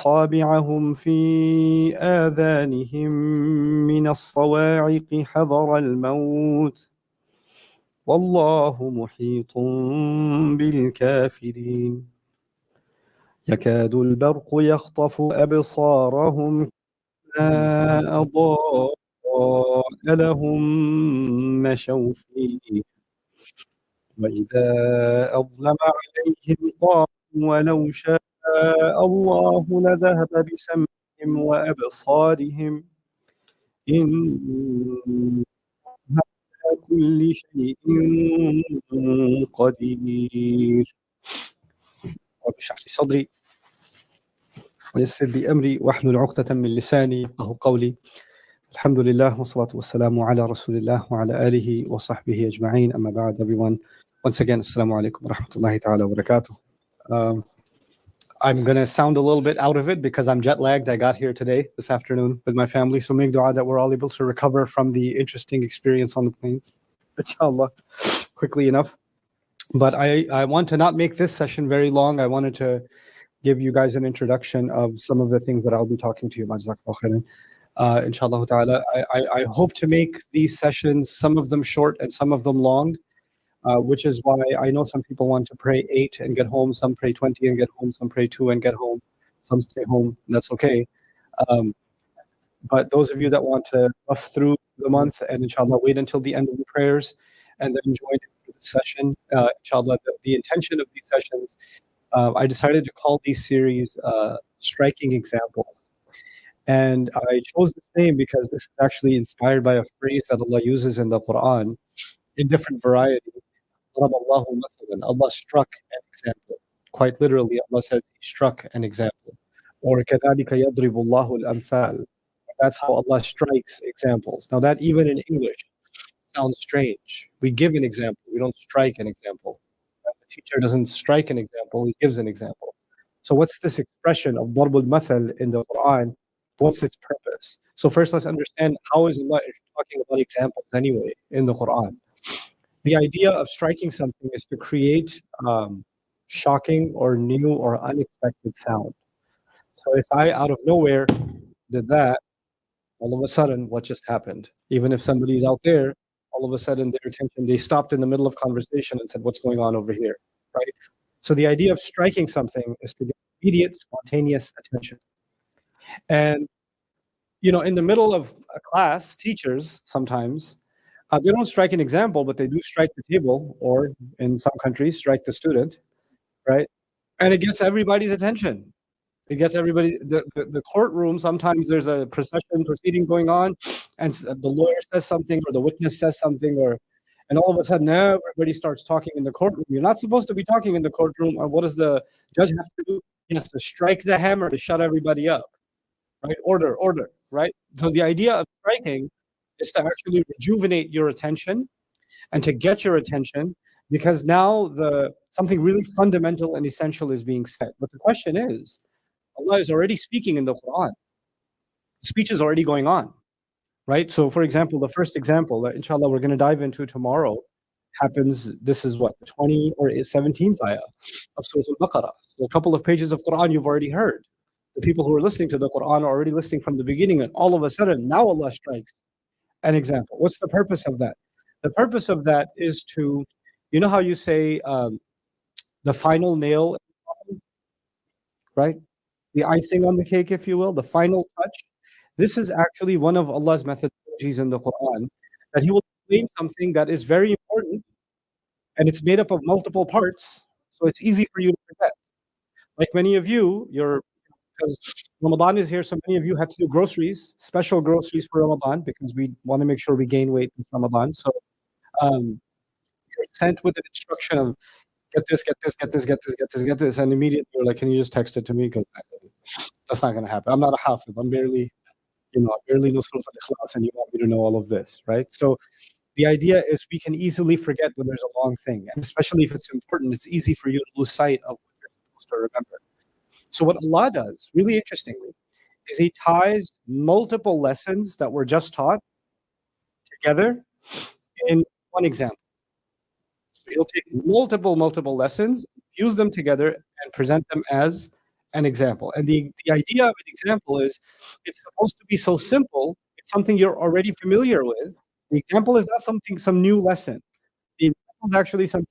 أصابعهم في آذانهم من الصواعق حذر الموت والله محيط بالكافرين يكاد البرق يخطف أبصارهم كما أضاء لهم مشوا فيه وإذا أظلم عليهم قالوا ولو شاء الله لذهب بسمعهم وأبصارهم إن على كل شيء قدير رب اشرح لي صدري ويسر لي أمري واحلل عقدة من لساني يفقهوا قولي الحمد لله والصلاة والسلام على رسول الله وعلى آله وصحبه أجمعين أما بعد everyone once again السلام عليكم ورحمة الله تعالى وبركاته. I'm going to sound a little bit out of it because I'm jet lagged. I got here today, this afternoon, with my family. So make dua that we're all able to recover from the interesting experience on the plane, inshallah, quickly enough. But I want to not make this session very long. I wanted to give you guys an introduction of some of the things that I'll be talking to you about. Inshallah ta'ala. I hope to make these sessions, some of them short and some of them long. Which is why I know some people want to pray 8 and get home, some pray 20 and get home, some pray 2 and get home, some stay home. That's okay. But those of you that want to buff through the month and inshallah wait until the end of the prayers and then join the session, inshallah, the intention of these sessions, I decided to call these series Striking Examples. And I chose this name because this is actually inspired by a phrase that Allah uses in the Quran in different varieties. Allah struck an example. Quite literally, Allah says He struck an example. Or كَذَلِكَ يَضْرِبُ اللَّهُ الْأَمْثَالِ. That's how Allah strikes examples. Now that even in English sounds strange. We give an example. We don't strike an example. The teacher doesn't strike an example. He gives an example. So what's this expression of ضرب المثل in the Quran? What's its purpose? So first let's understand how is Allah talking about examples anyway in the Quran. The idea of striking something is to create shocking or new or unexpected sound. So if I, out of nowhere, did that, all of a sudden, what just happened? Even if somebody's out there, all of a sudden their attention, they stopped in the middle of conversation and said, what's going on over here, right? So the idea of striking something is to get immediate, spontaneous attention. And, you know, in the middle of a class, teachers sometimes, they don't strike an example, but they do strike the table, or in some countries, strike the student, right? And it gets everybody's attention. It gets everybody, the courtroom, sometimes there's a proceeding going on, and the lawyer says something, or the witness says something, and all of a sudden, everybody starts talking in the courtroom. You're not supposed to be talking in the courtroom, or what does the judge have to do? He has to strike the hammer to shut everybody up, right? Order, right? So the idea of striking is to actually rejuvenate your attention and to get your attention, because now something really fundamental and essential is being said. But the question is, Allah is already speaking in the Quran. The speech is already going on, right? So for example, the first example that inshallah we're going to dive into tomorrow happens, this is what, 20 or 17th ayah of Surah Al-Baqarah. So a couple of pages of Quran you've already heard. The people who are listening to the Quran are already listening from the beginning, and all of a sudden, now Allah strikes an example. What's the purpose of that? The purpose of that is to, you know how you say the final nail, right? The icing on the cake, if you will, the final touch. This is actually one of Allah's methodologies in the Quran, that He will explain something that is very important, and it's made up of multiple parts, so it's easy for you to forget. Like many of you, because Ramadan is here, so many of you had to do groceries, special groceries for Ramadan, because we want to make sure we gain weight in Ramadan. So you're sent with an instruction of get this, and immediately you're like, can you just text it to me? Because that's not going to happen. I'm not a hafiz. I'm barely know Surah Al-Ikhlas, and you want me to know all of this, right? So the idea is we can easily forget when there's a long thing, and especially if it's important, it's easy for you to lose sight of what you're supposed to remember. So what Allah does, really interestingly, is He ties multiple lessons that were just taught together in one example. So He'll take multiple lessons, fuse them together, and present them as an example. And the idea of an example is it's supposed to be so simple. It's something you're already familiar with. The example is not some new lesson. The example is actually something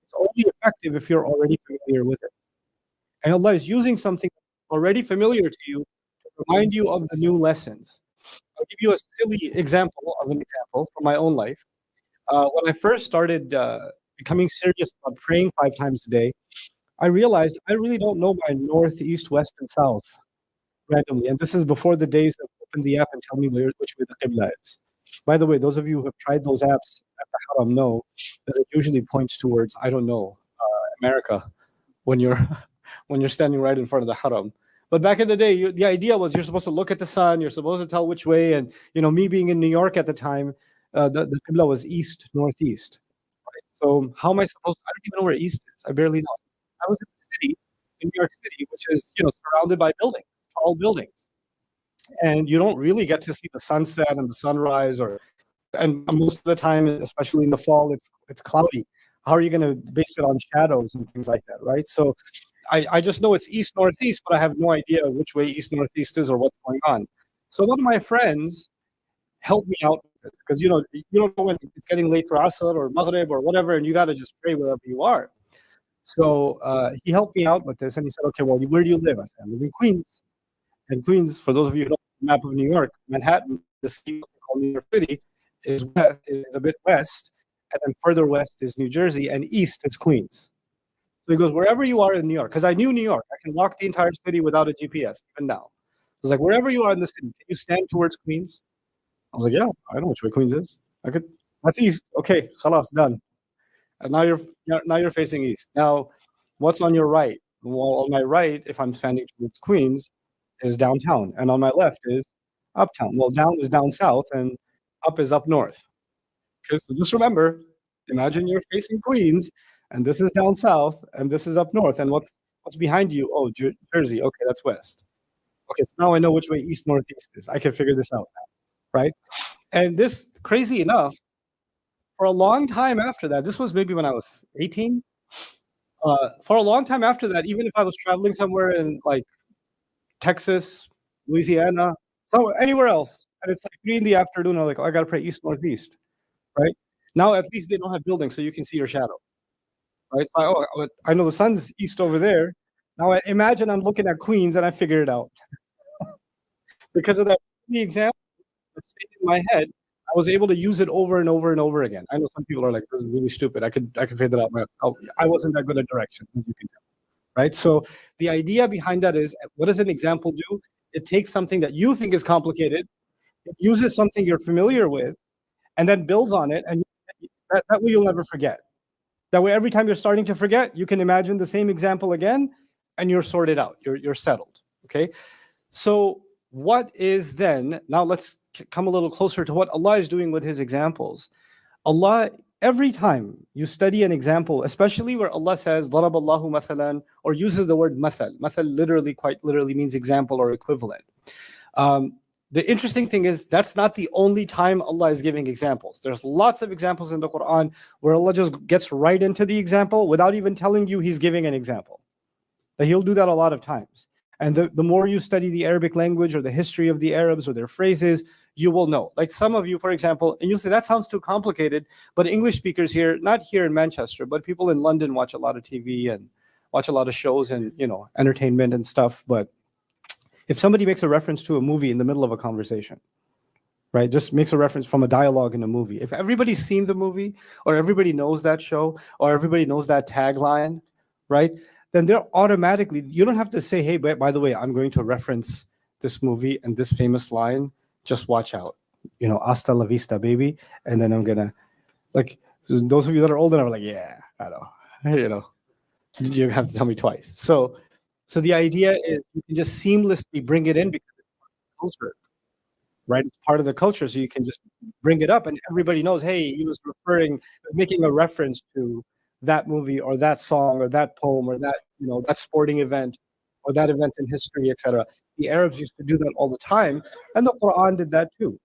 that's only effective if you're already familiar with it. And Allah is using something already familiar to you to remind you of the new lessons. I'll give you a silly example of an example from my own life. When I first started becoming serious about praying 5 times a day, I realized I really don't know my north, east, west, and south randomly. And this is before the days of open the app and tell me which way the Qibla is. By the way, those of you who have tried those apps at the Haram know that it usually points towards, I don't know, America when you're when you're standing right in front of the Haram. But back in the day, the idea was you're supposed to look at the sun, you're supposed to tell which way. And me being in New York at the time, the Qibla was east, northeast. Right? So how am I supposed to? I don't even know where east is. I barely know. I was in the city, in New York City, which is surrounded by buildings, tall buildings, and you don't really get to see the sunset and the sunrise, and most of the time, especially in the fall, it's cloudy. How are you going to base it on shadows and things like that, right? So I just know it's east northeast, but I have no idea which way east northeast is or what's going on. So one of my friends helped me out with this because you don't know when it's getting late for Asr or Maghrib or whatever, and you got to just pray wherever you are. So he helped me out with this, and he said, "Okay, well, where do you live?" I said, "I live in Queens." And Queens, for those of you who don't know the map of New York, Manhattan, the city called New York City, is a bit west, and then further west is New Jersey, and east is Queens. So he goes, wherever you are in New York, because I knew New York, I can walk the entire city without a GPS, even now. I was like, wherever you are in the city, can you stand towards Queens? I was like, yeah, I know which way Queens is. That's east. Okay, khalas, done. And now you're facing east. Now, what's on your right? Well, on my right, if I'm standing towards Queens, is downtown, and on my left is uptown. Well, down is down south, and up is up north. Okay, so just remember, imagine you're facing Queens, and this is down south, and this is up north, and what's behind you? Oh, Jersey. Okay, that's west. Okay, so now I know which way east northeast is. I can figure this out now, right? And this, crazy enough, for a long time after that, this was maybe when I was 18. For a long time after that, even if I was traveling somewhere in like Texas, Louisiana, anywhere else, and it's like 3 in the afternoon, I'm like, oh, I gotta pray east northeast, right? Now at least they don't have buildings, so you can see your shadow, right? So I know the sun's east over there. Now imagine I'm looking at Queens and I figured it out because of that example that stayed in my head. I was able to use it over and over and over again. I know some people are like, this is really stupid. I could figure that out. I wasn't that good at direction, as you can tell. Right? So the idea behind that is, what does an example do? It takes something that you think is complicated, it uses something you're familiar with, and then builds on it, and that way you'll never forget. That way, every time you're starting to forget, you can imagine the same example again, and you're sorted out. You're settled. Okay? So what is then, now let's come a little closer to what Allah is doing with his examples. Allah, every time you study an example, especially where Allah says, ضَرَبَ اللَّهُ مَثَلًا, or uses the word mathal. Mathal quite literally means example or equivalent. The interesting thing is, that's not the only time Allah is giving examples. There's lots of examples in the Quran where Allah just gets right into the example without even telling you he's giving an example. But he'll do that a lot of times. And the more you study the Arabic language or the history of the Arabs or their phrases, you will know. Like some of you, for example, and you'll say, that sounds too complicated, but English speakers here, not here in Manchester, but people in London watch a lot of TV and watch a lot of shows and, entertainment and stuff. But if somebody makes a reference to a movie in the middle of a conversation, right, just makes a reference from a dialogue in a movie, if everybody's seen the movie or everybody knows that show or everybody knows that tagline, right, then they're automatically, you don't have to say, hey, by the way, I'm going to reference this movie and this famous line, just watch out, hasta la vista, baby. And then I'm gonna, like, those of you that are old enough are like, yeah, I know, you have to tell me twice. So the idea is you can just seamlessly bring it in because it's part of the culture, right? It's part of the culture, so you can just bring it up and everybody knows, hey, he was making a reference to that movie or that song or that poem or that, that sporting event or that event in history, etc. The Arabs used to do that all the time, and the Quran did that too.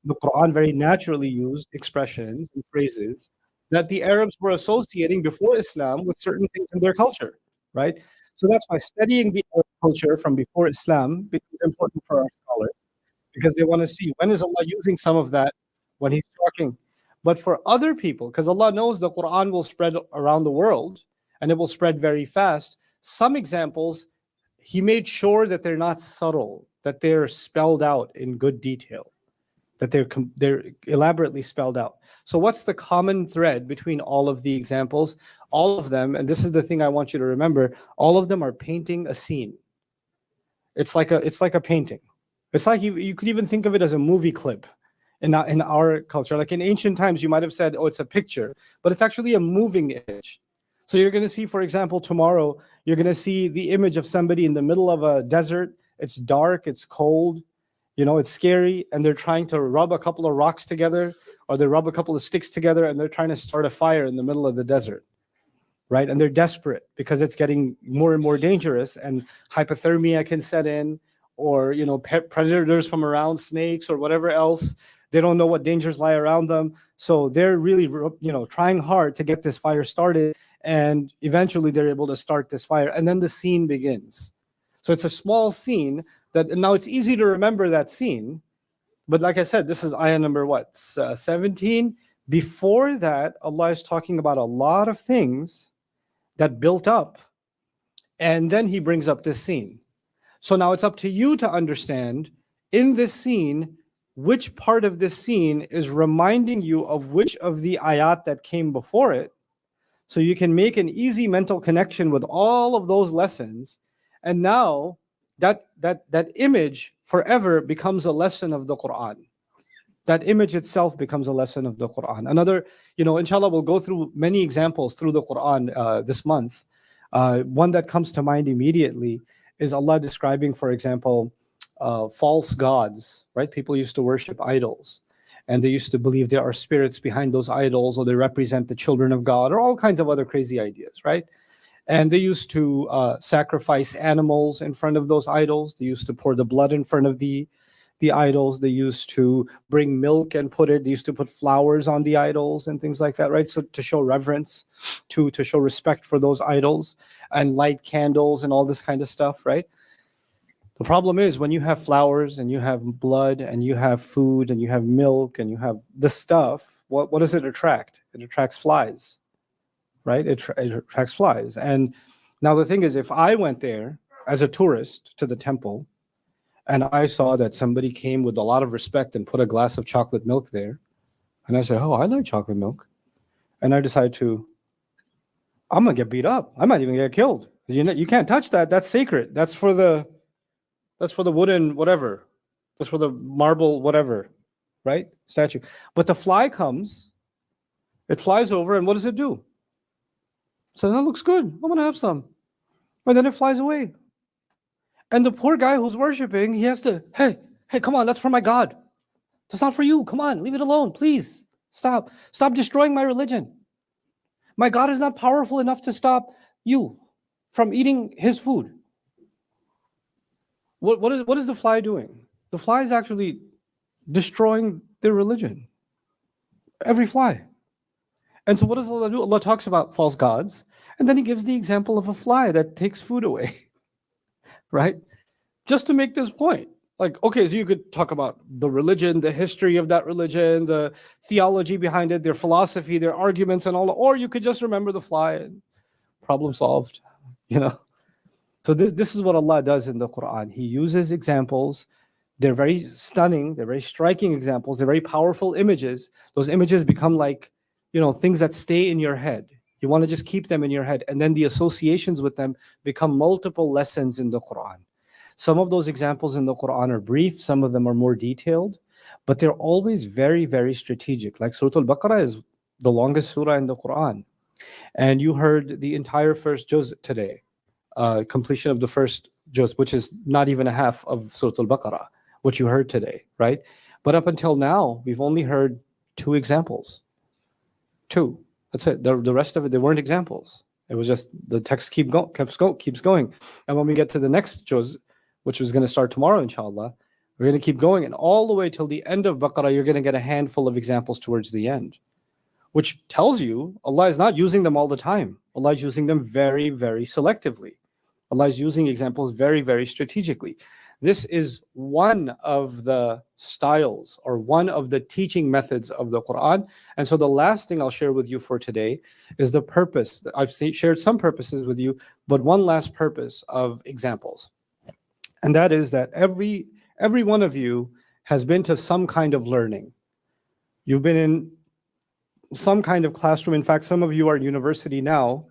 The Quran very naturally used expressions and phrases that the Arabs were associating before Islam with certain things in their culture, right? So that's why studying the Arab culture from before Islam becomes important for our scholars, because they want to see when is Allah using some of that when He's talking. But for other people, because Allah knows the Quran will spread around the world and it will spread very fast, some examples He made sure that they're not subtle, that they're spelled out in good detail, that they're elaborately spelled out. So what's the common thread between all of the examples? All of them, and this is the thing I want you to remember, all of them are painting a scene. It's like a painting. It's like you could even think of it as a movie clip in our culture. Like in ancient times, you might have said, oh, it's a picture, but it's actually a moving image. So you're going to see, for example, tomorrow, you're going to see the image of somebody in the middle of a desert. It's dark, it's cold, it's scary, and they're trying to rub a couple of rocks together, or they rub a couple of sticks together, and they're trying to start a fire in the middle of the desert, right? And they're desperate because it's getting more and more dangerous, and hypothermia can set in, or predators from around, snakes or whatever else. They don't know what dangers lie around them, so they're really trying hard to get this fire started, and eventually they're able to start this fire, and then the scene begins. So it's a small scene that now it's easy to remember that scene, but like I said, this is ayah number 17. Before that, Allah is talking about a lot of things that built up, and then He brings up this scene. So now it's up to you to understand in this scene which part of this scene is reminding you of which of the ayat that came before it, so you can make an easy mental connection with all of those lessons. And now that image forever becomes a lesson of the Quran. That image itself becomes a lesson of the Quran. Another, inshallah, we'll go through many examples through the Quran this month. One that comes to mind immediately is Allah describing, for example, false gods, right? People used to worship idols, and they used to believe there are spirits behind those idols, or they represent the children of God, or all kinds of other crazy ideas, right? And they used to sacrifice animals in front of those idols. They used to pour the blood in front of the idols. They used to bring milk and they used to put flowers on the idols and things like that, right? So to show reverence, to show respect for those idols, and light candles and all this kind of stuff, right? The problem is when you have flowers and you have blood and you have food and you have milk and you have this stuff, what does it attract? It attracts flies, right? It attracts flies. And now the thing is, if I went there as a tourist to the temple and I saw that somebody came with a lot of respect and put a glass of chocolate milk there, and I say, oh, I like chocolate milk, and I decide I'm going to get beat up. I might even get killed. You can't touch that. That's sacred. That's for the wooden whatever. That's for the marble whatever, right? Statue. But the fly comes, it flies over, and what does it do? So that looks good. I'm going to have some. And then it flies away. And the poor guy who's worshiping, he has to, hey, come on, that's for my God. That's not for you. Come on, leave it alone, please. Stop destroying my religion. My God is not powerful enough to stop you from eating His food. What is the fly doing? The fly is actually destroying their religion. Every fly. And so what does Allah do? Allah talks about false gods, and then He gives the example of a fly that takes food away, right? Just to make this point. Like, okay, so you could talk about the religion, the history of that religion, the theology behind it, their philosophy, their arguments and all, or you could just remember the fly and problem solved, So this is what Allah does in the Quran. He uses examples. They're very stunning. They're very striking examples. They're very powerful images. Those images become like, things that stay in your head. You want to just keep them in your head. And then the associations with them become multiple lessons in the Quran. Some of those examples in the Quran are brief. Some of them are more detailed. But they're always very, very strategic. Like Surah Al-Baqarah is the longest surah in the Quran. And you heard the entire first juz today. Completion of the first juz, which is not even a half of Surah Al-Baqarah, what you heard today, right? But up until now, we've only heard 2 examples. 2. That's it. The rest of it, they weren't examples. It was just the text keeps going. And when we get to the next juz, which is going to start tomorrow, inshallah, we're going to keep going. And all the way till the end of Baqarah, you're going to get a handful of examples towards the end, which tells you Allah is not using them all the time. Allah is using them very, very selectively. Allah is using examples very, very strategically. This is one of the styles or one of the teaching methods of the Quran. And so the last thing I'll share with you for today is the purpose. I've shared some purposes with you, but one last purpose of examples. And that is that every one of you has been to some kind of learning. You've been in some kind of classroom. In fact, some of you are at university now,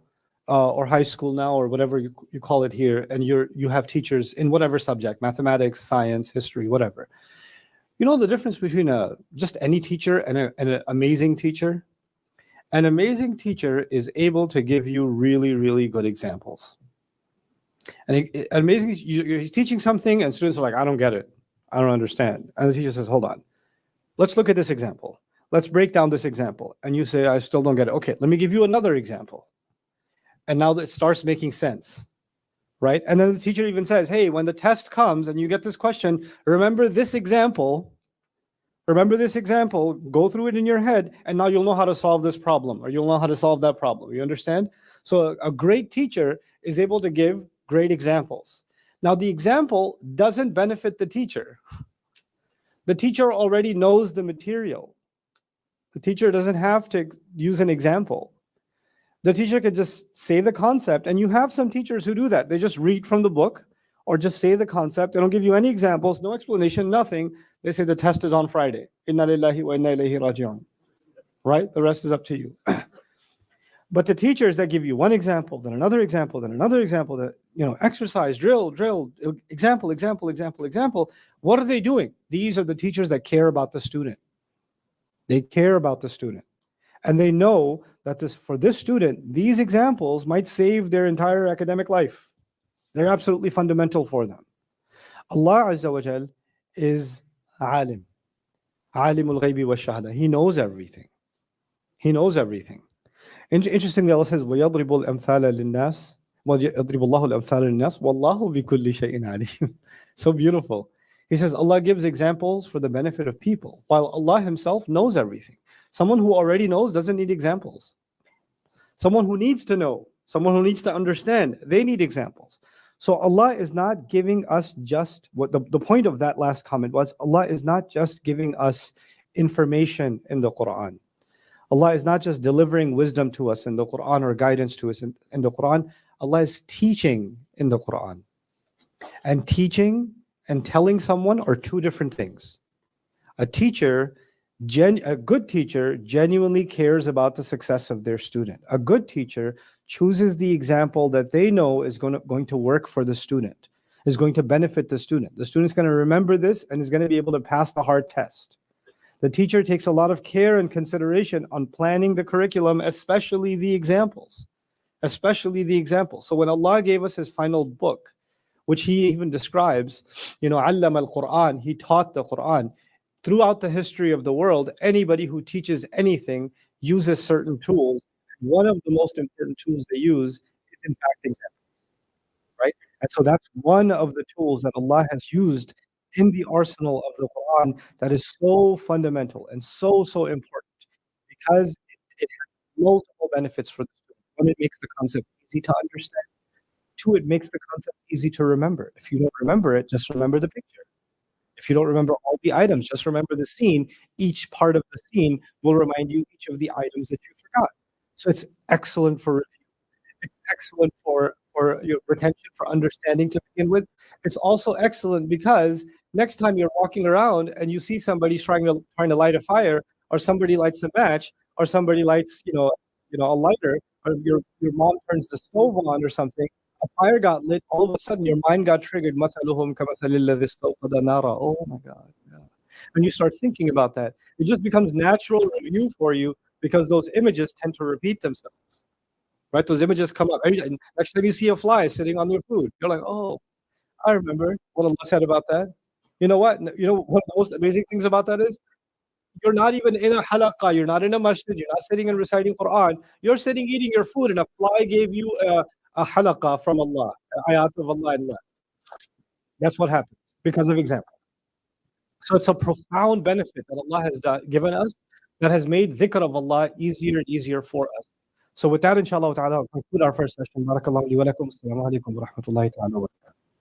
or high school now, or whatever you call it here, and you have teachers in whatever subject, mathematics, science, history, whatever. You know the difference between just any teacher and an amazing teacher? An amazing teacher is able to give you really, really good examples. And he's teaching something, and students are like, I don't get it. I don't understand. And the teacher says, hold on. Let's look at this example. Let's break down this example. And you say, I still don't get it. Okay, let me give you another example. And now it starts making sense, right? And then the teacher even says, hey, when the test comes and you get this question, remember this example, go through it in your head, and now you'll know how to solve this problem, or you'll know how to solve that problem. You understand? So a great teacher is able to give great examples. Now, the example doesn't benefit the teacher. The teacher already knows the material. The teacher doesn't have to use an example. The teacher could just say the concept, and you have some teachers who do that. They just read from the book or just say the concept. They don't give you any examples, no explanation, nothing. They say the test is on Friday. Inna lillahi wa inna ilayhi raji'un. Right? The rest is up to you. But the teachers that give you one example, then another example, then another example, that, exercise, drill, example. What are they doing? These are the teachers that care about the student. They care about the student. And they know that for this student, these examples might save their entire academic life. They're absolutely fundamental for them. Allah Azza wa Jal is alim. Alimul ghaybi wa shahada. He knows everything. He knows everything. Interestingly, Allah says, وَيَضْرِبُ الْأَمْثَالَ لِلنَّاسِ وَيَضْرِبُ اللَّهُ الْأَمْثَالَ لِلنَّاسِ وَاللَّهُ بِكُلِّ شَيْءٍ عَلِيمٌ. So beautiful. He says Allah gives examples for the benefit of people, while Allah Himself knows everything. Someone who already knows doesn't need examples. Someone who needs to know, someone who needs to understand, they need examples. So Allah is not giving us just what the point of that last comment was. Allah is not just giving us information in the Quran. Allah is not just delivering wisdom to us in the Quran or guidance to us in the Quran. Allah is teaching in the Quran. And teaching and telling someone are two different things. A good teacher genuinely cares about the success of their student. A good teacher chooses the example that they know is going to work for the student, is going to benefit the student. The student's going to remember this and is going to be able to pass the hard test. The teacher takes a lot of care and consideration on planning the curriculum, especially the examples. So when Allah gave us His final book, which He even describes, allama al-Quran, He taught the Quran. Throughout the history of the world, anybody who teaches anything uses certain tools. One of the most important tools they use is, in fact, examples, right? And so that's one of the tools that Allah has used in the arsenal of the Quran that is so fundamental and so important, because it has multiple benefits for the student. One, it makes the concept easy to understand. Two, it makes the concept easy to remember. If you don't remember it, just remember the picture. If you don't remember all the items, just remember the scene. Each part of the scene will remind you each of the items that you forgot. So it's excellent for review. It's excellent for your retention, for understanding to begin with. It's also excellent because next time you're walking around and you see somebody trying to light a fire, or somebody lights a match, or somebody lights a lighter, or your mom turns the stove on or something, a fire got lit, all of a sudden your mind got triggered. مثلهم كمثل الذي استوقد نارا. Oh my God. Yeah. And you start thinking about that. It just becomes natural review for you because those images tend to repeat themselves. Right? Those images come up. Next time you see a fly sitting on your food, you're like, oh, I remember what Allah said about that. You know what? You know one of the most amazing things about that is you're not even in a halaqah, you're not in a masjid, you're not sitting and reciting Quran. You're sitting eating your food and a fly gave you a halaqah from Allah, ayat of Allah in that. That's what happens because of example. So it's a profound benefit that Allah has given us that has made dhikr of Allah easier and easier for us. So with that, inshallah ta'ala, I'll conclude our first session. Barakallahu li wa lakum. Assalamu alaikum wa rahmatullahi ta'ala wa barakatuh.